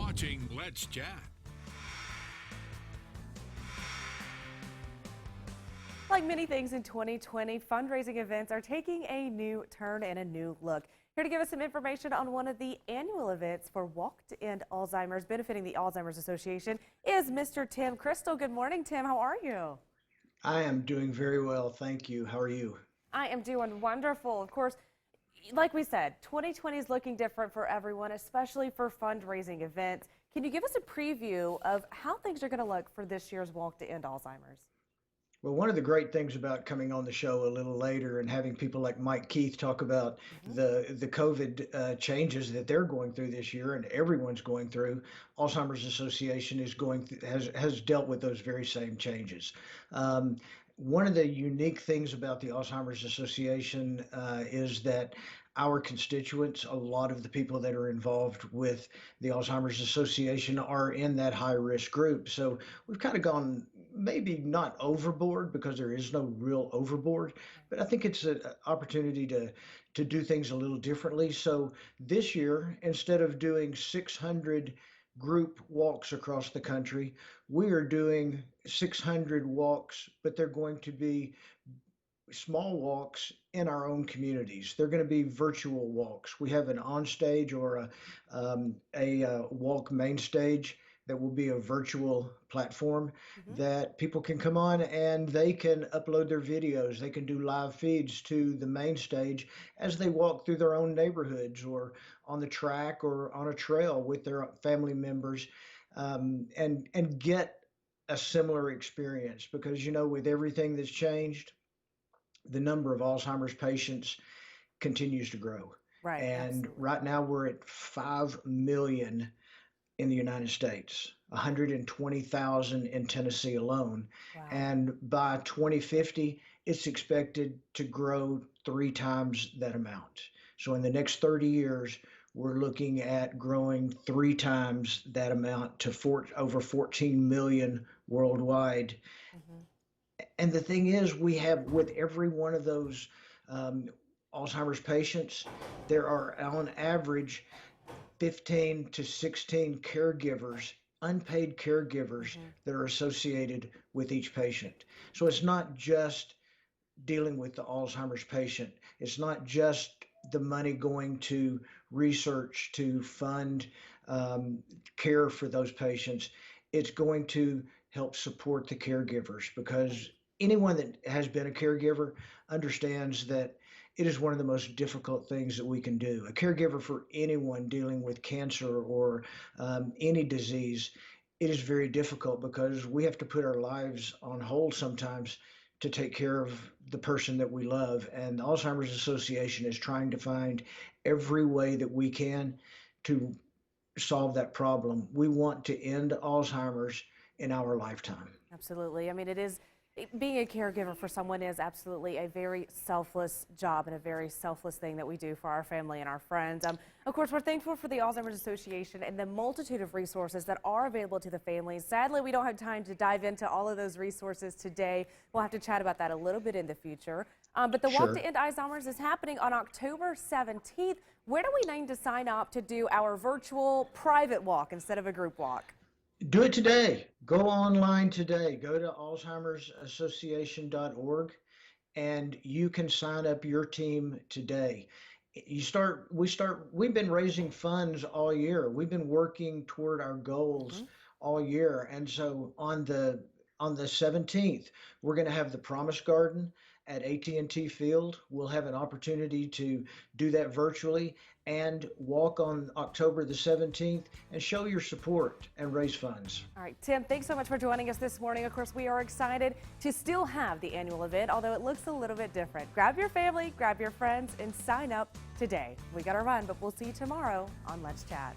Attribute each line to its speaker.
Speaker 1: watching Let's Chat.
Speaker 2: Like many things in 2020, fundraising events are taking a new turn and a new look. Here to give us some information on one of the annual events for Walk to End Alzheimer's, benefiting the Alzheimer's Association, is Mr. Tim Crystal. Good morning, Tim. How are you?
Speaker 3: I am doing very well, thank you. How are you?
Speaker 2: I am doing wonderful. Of course, like we said, 2020 is looking different for everyone, especially for fundraising events. Can you give us a preview of how things are going to look for this year's Walk to End Alzheimer's?
Speaker 3: Well, one of the great things about coming on the show a little later and having people like Mike Keith talk about the COVID changes that they're going through this year and everyone's going through, Alzheimer's Association is has dealt with those very same changes. One of the unique things about the Alzheimer's Association is that our constituents, a lot of the people that are involved with the Alzheimer's Association are in that high risk group. So we've kind of gone maybe not overboard because there is no real overboard, but I think it's an opportunity to do things a little differently. So this year, instead of doing 600 group walks across the country, we are doing 600 walks, but they're going to be small walks in our own communities. They're going to be virtual walks. We have an on stage or a walk main stage that will be a virtual platform that people can come on and they can upload their videos. They can do live feeds to the main stage as they walk through their own neighborhoods or on the track or on a trail with their family members, and get a similar experience. Because, you know, with everything that's changed, the number of Alzheimer's patients continues to grow.
Speaker 2: Right.
Speaker 3: And
Speaker 2: Absolutely.
Speaker 3: right now we're at 5 million in the United States, 120,000 in Tennessee alone.
Speaker 2: Wow.
Speaker 3: And by 2050, it's expected to grow 3 times that amount. So in the next 30 years, we're looking at growing 3 times that amount to over 14 million worldwide. And the thing is, we have, with every one of those Alzheimer's patients, there are on average 15 to 16 caregivers, unpaid caregivers that are associated with each patient. So it's not just dealing with the Alzheimer's patient. It's not just the money going to research to fund care for those patients. It's going to help support the caregivers, because anyone that has been a caregiver understands that it is one of the most difficult things that we can do. A caregiver for anyone dealing with cancer or any disease, it is very difficult because we have to put our lives on hold sometimes to take care of the person that we love. And the Alzheimer's Association is trying to find every way that we can to solve that problem. We want to end Alzheimer's in our lifetime.
Speaker 2: Absolutely. I mean, being a caregiver for someone is absolutely a very selfless job and a very selfless thing that we do for our family and our friends. Of course, we're thankful for the Alzheimer's Association and the multitude of resources that are available to the families. Sadly, we don't have time to dive into all of those resources today. We'll have to chat about that a little bit in the future. But the Walk to End Alzheimer's is happening on October 17th. Where do we need to sign up to do our virtual private walk instead of a group walk?
Speaker 3: Do it today. Go online today. Go to alzheimersassociation.org and you can sign up your team today. We've been raising funds all year. We've been working toward our goals all year. And so on the 17th, we're going to have the Promise Garden at AT&T Field. We'll have an opportunity to do that virtually and walk on October the 17th and show your support and raise funds.
Speaker 2: All right, Tim, thanks so much for joining us this morning. Of course, we are excited to still have the annual event, although it looks a little bit different. Grab your family, grab your friends, and sign up today. We got to run, but we'll see you tomorrow on Let's Chat.